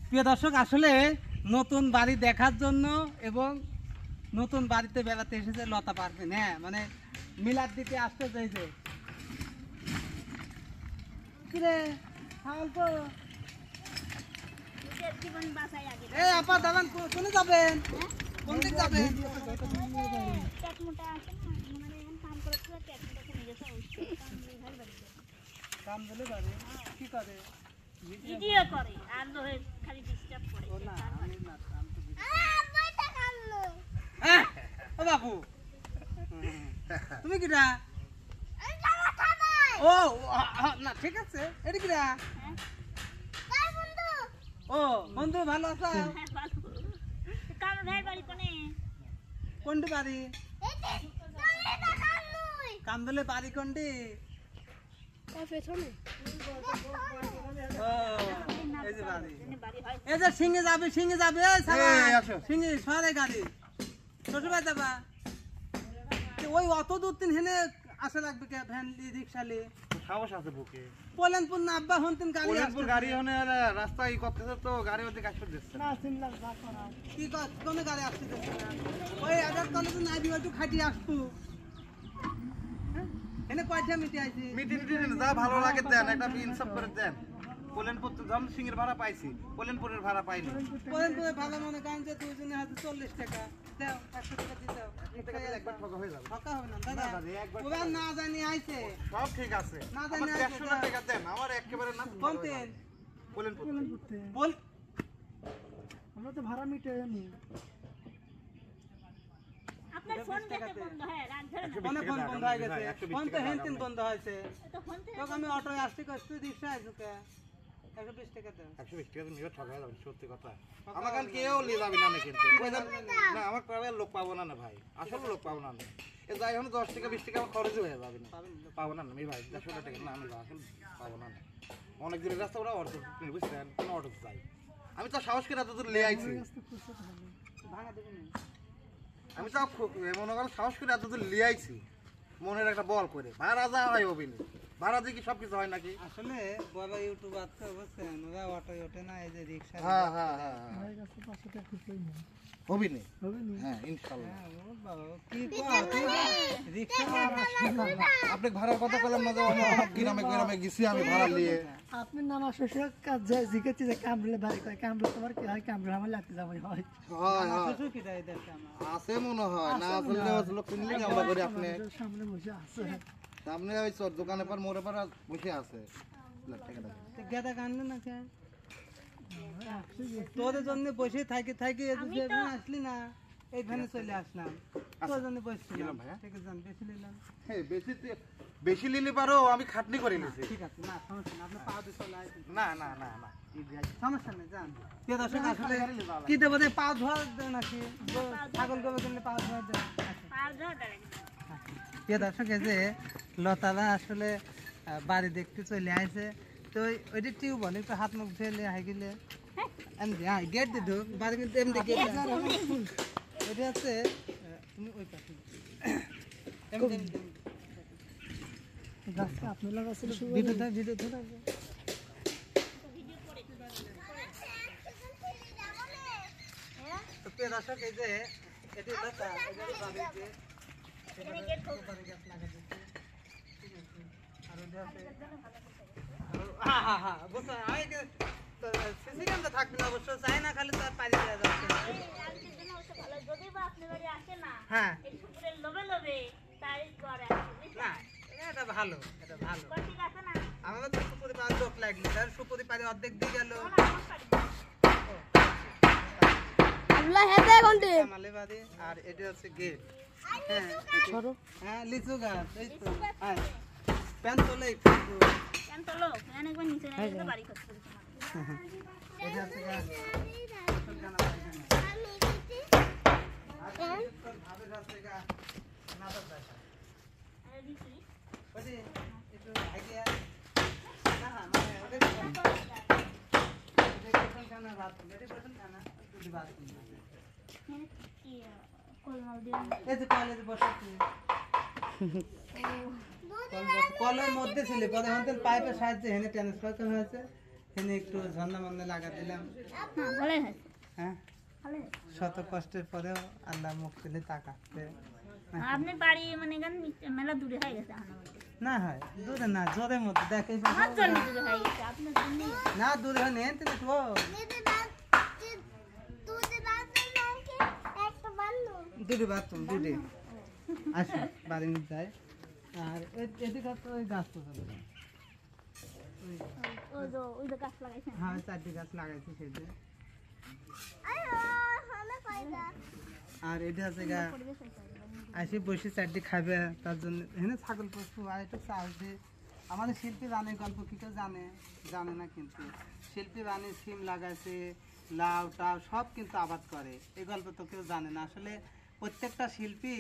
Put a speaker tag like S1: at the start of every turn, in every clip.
S1: প্রিয় দর্শক, আসলে নতুন বাড়ি দেখার জন্য এবং নতুন বাড়িতে বেড়াতে এসেছে লতা পারবেন। হ্যাঁ, মানে মিলাদ দিতে আসতে চাইছে। কিরে ফালতো এই আপা দাঁড়ান, কোনে যাবেন? কোন দিক যাবেন? কাম দিলে বাড়ি কি করে? ভিডিও করে আর লোহে খালি ডিস্টার্ব করে। ও না, আমি না কাম তো দিই। বইটা কামলো। ও বাবু, তুমি কিরা? আমি জামা খাবাই। ও না, ঠিক আছে। এটা কিরা? কার বন্ধু? ও বন্ধু, ভালো আছো? হ্যাঁ, ভালো। কাম ভাই বাড়ি কোনে? কোনটি বাড়ি? এইটা এটা কামলুই। কামদলে বাড়ি কোনটি? ও পেছনে। ও এই যে বাড়ি। এই যে সিংহে যাবে, সিংহে যাবে। এই সাবা সিংহে সরে গাড়ি শ্বশুরবাড়ি যাবা। ওই অত দূর তিন হেনে আসা লাগবে কে? ভ্যান রিক্সালে সাহস আছে বুকে। পোলেনপুর না আব্বা হন্তিন গাড়ি আসছে। পোলেনপুর গাড়ি হনে রাস্তা ই করতেছে তো গাড়ি ওদিকে কাজ করে দিচ্ছে না। 3 লাখ ভাড়া করা কি কোন গাড়ি আসছে দেখছ না? ওই আদার কলেজে নাই দিবা একটু খাটি আসবো। এনে কয়টা মিটি আইছি? মিটি যা ভালো লাগে দেন, একটা ইনসাফ করে দেন। পোলেনপুর তো ধম সিংহের ভাড়া পাইছি, পোলেনপুরের ভাড়া পাইনি। পোলেনপুরের ভাড়া মনে করেন যে দুইজনে হাতে 40 টাকা দাও, 100 টাকা দিতে দাও। এটা একবার ঠকা হয়ে যাবে। ঠকা হবে না দাদা, ওরা না জানি আইছে। সব ঠিক আছে, না জানি আইছে। 100 টাকা দেন, আমার একেবারে না। কোন তেল? পোলেনপুর বল, আমরা তো ভাড়া মিটে নি। আপনার ফোন কেটে বন্ধ হয়, রাত ধরে না। ফোন বন্ধ হয়ে গেছে। ফোন তো হেনতেন বন্ধ হয়েছে। তো ফোন তে তো আমি অটোয় আসতে কষ্ট রিকশা আইছো কে? 120 টাকা দাও। 120 টাকা নিয়ে ঠকা যাবে, সত্যি কথা। আমার কান কেউ নিয়ে যাবে না কিন্তু। না, আমার প্রায় লোক পাবো না ভাই, আসলে লোক পাবো না। এ যাই হন 10 টাকা 20 টাকা খরচ হয়ে যাবে না। পাবো না আমি ভাই, 100 টাকা না আমি আসলে পাবো না। অনেক দূরের রাস্তা, ওরা অটো বুঝছেন, কোন অটো যাই। আমি তো সাহস করে এত দূর নিয়ে আইছি। ভাঙা দেবেন না। আমি তো মনে করেন সাহস করে এত দূর নিয়ে আইছি মনের একটা বল করে। ভাড়া যা হয় অভিনয়, ভাড়া দিয়ে কি সবকিছু হয় নাকি? আসলে বড় ইউটিউবার তো বুঝছেন, ওরা অটো ওঠে না, এই যে রিক্সা। হ্যাঁ হ্যাঁ হ্যাঁ, আমার কাছে 500 টাকা খুঁজেই না। অভিনয় হ্যাঁ ইনশাআল্লাহ। ও বাবা কি রিক্সা আপনি ভাড়ার কথা বললেন না? গ্রামে গ্রামে গেছি আমি ভাড়া নিয়ে। আপনি নামা শ্বশুর কাজ যায় জিজ্ঞেস যে কামড়লে বাড়ি কয় কামড়লে তোমার কি হয়? কামড়লে আমার লাগতে যাবে হয়। হয় শ্বশুর কি দেয় দেখতে আমার আছে মনে হয় না, আসলে লোক কিনলে আমরা করে আপনি সামনে বসে আছে। সামনে ওই দোকানে পর মোড়ে পর বসে আছে। গেদা কানলে না কে? তোদের জন্য বসে থাকি থাকি আসলি না, এইখানে চলে আসলাম। তোর জন্য বসছিলাম ভাইয়া। ঠিক আছে, বেশি নিলাম। হ্যাঁ বেশি নিলে পারো, আমি খাটনি করে নিছি। ঠিক আছে, না সমস্যা না, আপনি পাও দিয়ে চলে আসেন। না না না না সমস্যা নেই, যান। প্রিয় দর্শক, আসলে কি দেবো দেয়? পা ধোয়া দেয় নাকি? ছাগল গরু কিনলে পা ধোয়া দেয়। প্রিয় দর্শক, এই যে লতারা আসলে বাড়ি দেখতে চলে আসে। তো ওইটা টিউবওয়েল, একটু হাত মুখ ধুয়ে হাই গেলে এমনি গেট দিয়ে ঢুক বাড়ি, কিন্তু এমনি গেট ওইটা হচ্ছে তুমি ওই পাশে আপনি লাগাচ্ছিল ভিডিও ধরে। তো প্রিয় দর্শক, এই যে এটি লতা, থাকবে না অবশ্য, চাই না খালি তার পানি দেওয়া যাচ্ছে। হ্যাঁ না, এটা ভালো, এটা ভালো। আমাদের তো সুপুরি পাওয়ার লোক লাগলো, তার সুপুরি পারে অর্ধেক দিয়ে গেল। আর এটা হচ্ছে গেট। হ্যাঁ লিচু গাছ, এই তো প্যান তোলে এটা হচ্ছে গাছ। কলের মধ্যে ছিল, পাইপের সাহায্যে হেনে ট্রান্সফার করা হয়েছে। এখানে একটু ঝর্ণা মন্না লাগা দিলাম। হ্যাঁ শত কষ্টের পরেও আল্লাহ মুখ তুলে তাকাচ্ছে।
S2: আপনি বাড়ি মানে মেলা দূরে হয়ে গেছে
S1: না হয় দূরে না জোরের মধ্যে দেখে না দূরে হয় নেন তুমি তো দুটি বাথরুম দুটি আসুন বাড়ি নিয়ে যায়। আর এদিকে তো ওই গাছ তো হ্যাঁ 4টি গাছ লাগাইছি সেটা। আর এটা হচ্ছে গা আসি বসে 4টি খাবে তার জন্য এখানে ছাগল পশু আর একটু চাষ দিয়ে আমাদের শিল্পী রানীর গল্প কি কেউ জানে না, কিন্তু শিল্পী রানী সিম লাগাইছে লাউ টাউ সব কিন্তু আবাদ করে, এই গল্প তো কেউ জানে না। আসলে প্রত্যেকটা শিল্পী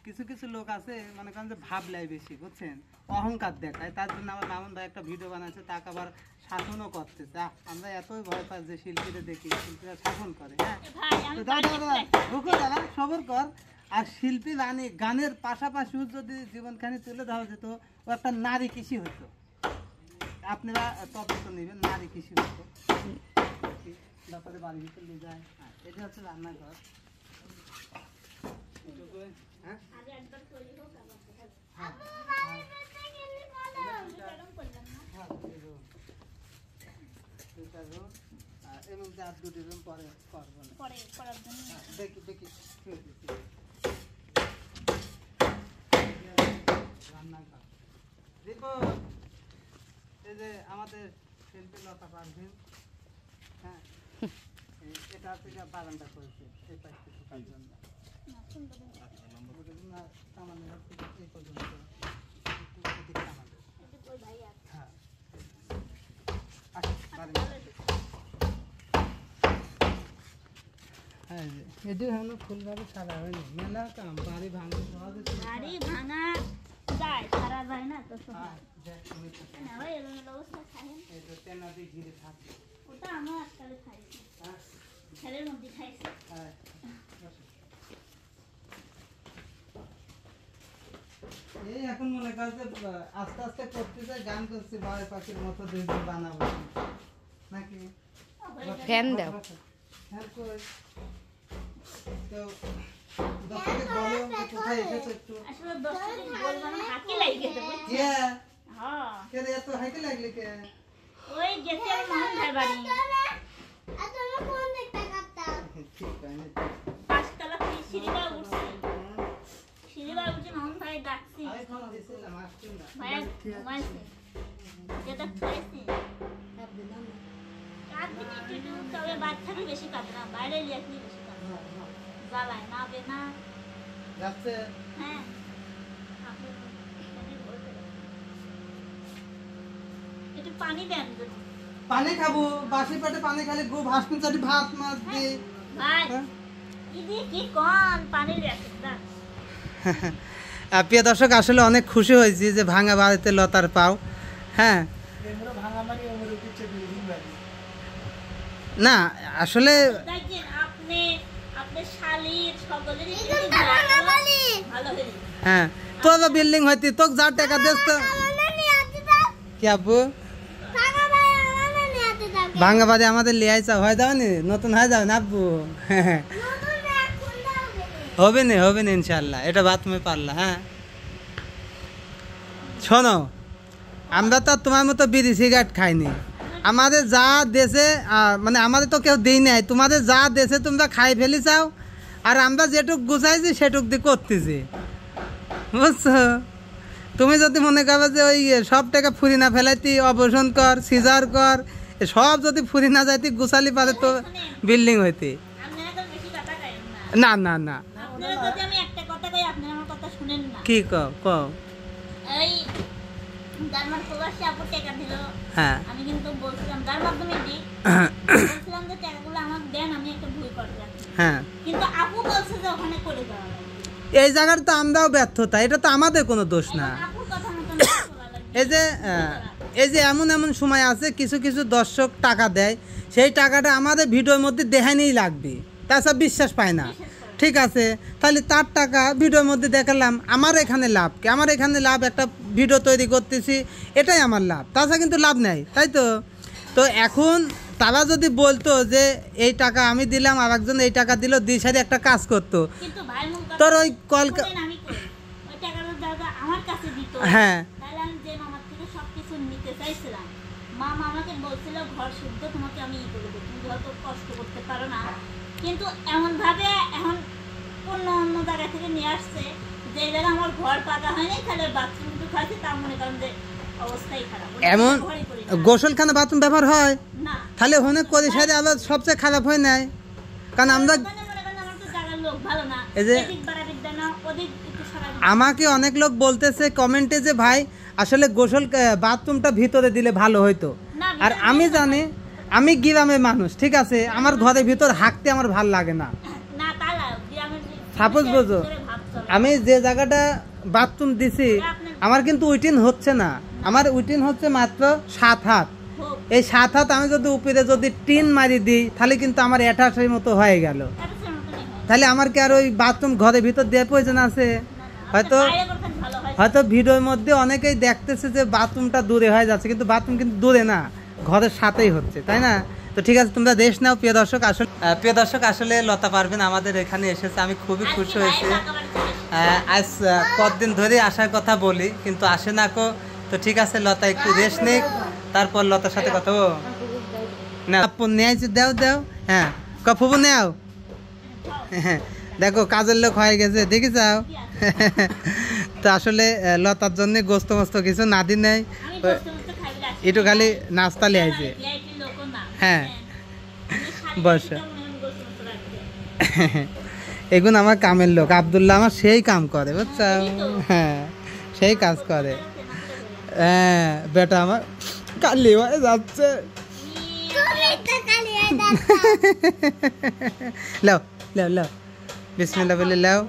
S1: কিছু কিছু লোক আছে মনে করেন যে ভাবলাই বেশি বুঝছেন, অহংকার দেখায়। তার জন্য আমার মামুন ভাই একটা ভিডিও বানাচ্ছে, তাকে আবার শাসনও করতেছে। আমরা এতই ভয় পাই যে শিল্পীরা দেখি শিল্পীরা শাসন করে। হ্যাঁ সবর কর। আর শিল্পী রানী গানের পাশাপাশিও যদি জীবনখানি তুলে দেওয়া যেত, ও একটা নারী কৃষি হতো। আপনারা তদন্ত নেবেন, নারী কৃষি হতো। তারপরে বাড়ির ভিতরে নিয়ে যায়। এটা হচ্ছে রান্নাঘর। হ্যাঁ এর মধ্যে আর 2টি রুম পরে করবো না, দেখি রান্নাঘর। দেখো এই যে আমাদের শিল্পী লতা পারভিন, হ্যাঁ এটা হচ্ছে বাগানটা করেছে এই পাশে ঢোকার জন্য। এটি হলো ফুলভাবে সারা হয়নি, মেলা কাম বাড়ি ভাঙা সহজে
S2: বাড়ি ভাঙা যায়, সারা যায় না তো
S1: ঘিরে থাকে।
S2: ওটা আমরা আজকাল খাইছি, ছেলের মধ্যে খাইছি।
S1: এই এখন মনে করছে আস্তে আস্তে করতেছে, গান করছে বাড়ি পাখির মতো বানাবো নাকি ফ্যান দাও। কোথায় এসেছো একটু এত হাইটে লাগলে কে?
S2: ওই গেছে মোহন ভাই বাড়ি, পাঁচতলা সিঁড়িটা উঠছি, সিঁড়িটা উঠে মোহন ভাই ডাকছি, ভাইয়া ঘুমাইছে, যেটা খাইছি কাঁদবিনি একটু, তবে বাচ্চারই বেশি কাঁদে না, বাইরে লিখলি বেশি কাঁদে, জ্বালায় না বে না
S1: যাচ্ছে।
S2: হ্যাঁ একটু পানি দেন,
S1: পানি খাবো, বাসি পেটে পানি খালি গো ভাসকুন চাটি ভাত মাছ দিয়ে
S2: ভাই ইদি কি কোন পানি রেখে দাও।
S1: প্রিয় দর্শক আসলে অনেক খুশি হয়েছি যে ভাঙা বাড়িতে লতার পাও। হ্যাঁ না আসলে হ্যাঁ তো বিল্ডিং হইতি তোকে যা টাকা দিস তো কি আব্বু ভাঙা বাড়ি আমাদের লিয়াই চাও হয় যাও নি, নতুন হয়ে যাও না আব্বু? হবে না ইনশাল্লাহ, এটা বাত তুমি পারলা। হ্যাঁ শোনো, আমরা তো তোমার মতো বিড়ি সিগারেট খাইনি, আমাদের যা দেশে মানে আমাদের তো কেউ দেই নাই, তোমাদের যা দেশে তোমরা খাই ফেলি চাও, আর আমরা যেটুক গুছাইছি সেটুক দিয়ে করতেছি বুঝছো। তুমি যদি মনে করবে যে ওই সব টাকা ফুরি না ফেলাইতি, অবসন কর সিজার কর, সব যদি ফুরি না যাইতি গুছালি পারে তো বিল্ডিং হইতে না না না। কি কও
S2: এই জার্মান প্রবাসী আপু টাকা দিল,
S1: হ্যাঁ
S2: আমি কিন্তু বলছিলাম যার মাধ্যমে দিই, বলছিলাম যে টাকাগুলো আমাকে দেন, আমি একটা ভুল করে রাখছি। হ্যাঁ কিন্তু আপু বলছে যে ওখানে করে দেওয়া হবে,
S1: এই জায়গার তো আমরাও ব্যর্থতা, এটা তো আমাদের কোনো দোষ না।
S2: আপুর কথা মতো
S1: এই যে এমন সময় আছে কিছু কিছু দর্শক টাকা দেয়, সেই টাকাটা আমাদের ভিডিওর মধ্যে দেখানেই লাগবে, তাছাড়া বিশ্বাস পায় না। ঠিক আছে, তাহলে তার টাকা ভিডিওর মধ্যে দেখালাম, আমার এখানে লাভ কি? আমার এখানে লাভ একটা ভিডিও তৈরি করতেছি, এটাই আমার লাভ, তাছাড়া কিন্তু লাভ নেই, তাই তো। তো এখন তারা যদি বলতো যে এই টাকা আমি দিলাম আর একজন এই টাকা দিল, দুই সারি একটা কাজ করতো,
S2: কিন্তু ভাই মন কথা
S1: তোর ওই কল
S2: আমি কই ওই টাকাটা দাদা আমার কাছে দিত,
S1: হ্যাঁ
S2: তাহলে আমি যে মামার থেকে সবকিছু নিতে চাইছিলাম, মামা আমাকে বলছিল ঘর শুদ্ধ তোমাকে আমি ই করে দেবো, তুমি হয়তো কষ্ট করতে পারো না, কিন্তু এমন ভাবে এখন অন্য জায়গা থেকে নিয়ে আসছে যে জায়গা আমার ঘর পাকা হয়নি, তাহলে বাথরুম তো খাইছে, তা মনে করেন যে অবস্থাই খারাপ।
S1: এমন গোসলখানা বাথরুম ব্যবহার হয়
S2: না,
S1: তাহলে হনে করে সাইডে আবার সবচেয়ে খারাপ হয় নাই, কারণ আমরা এই যে আমাকে অনেক লোক বলতেছে কমেন্টে যে ভাই আসলে গোসল বাথরুমটা ভিতরে দিলে ভালো হইতো, আর আমি জানি আমি গ্রামের মানুষ, ঠিক আছে, আমার ঘরের ভিতর হাঁকতে আমার ভাল লাগে না। সাপোজ বোঝো আমি যে জায়গাটা বাথরুম দিছি আমার কিন্তু উইটিন হচ্ছে না, আমার উইটিন হচ্ছে মাত্র 7 হাত, এই 7 হাত আমি যদি উপরে যদি টিন মারি দিই তাহলে কিন্তু আমার 28 মতো হয়ে গেল, তাহলে আমার কি আর ওই বাথরুম ঘরের ভিতর দেওয়ার প্রয়োজন আছে? হয়তো ভিডিওর মধ্যে অনেকেই দেখতেছে যে বাথরুমটা দূরে হয়ে যাচ্ছে, কিন্তু বাথরুম কিন্তু দূরে না, ঘরের সাথেই হচ্ছে, তাই না? তো ঠিক আছে, তোমরা রেস্ট নাও। প্রিয় দর্শক আসলে লতা পারভিন আমাদের এখানে এসেছে, আমি খুবই খুশি হয়েছি। আজ কতদিন ধরে আসার কথা বলি কিন্তু আসে না কো। তো ঠিক আছে, লতা একটু রেস্ট নিক, তারপর লতার সাথে কথা না দেও দেও। হ্যাঁ কফু নেও, হ্যাঁ দেখো কাজের লোক হয়ে গেছে, দেখি যাও। তো আসলে লতার জন্য গোস্ত মোস্ত কিছু না দিন নেই, একটু খালি নাস্তা লিয়ে আইছে। হ্যাঁ বস, এগুন আমার কামের লোক, আব্দুল্লাহ আমার সেই কাম করে, বুঝছো? হ্যাঁ সেই কাজ করে। হ্যাঁ বেটা আমার কালি হয়ে যাচ্ছে। লাও লাও লাও, বিসমিল্লাহ বলে লাও।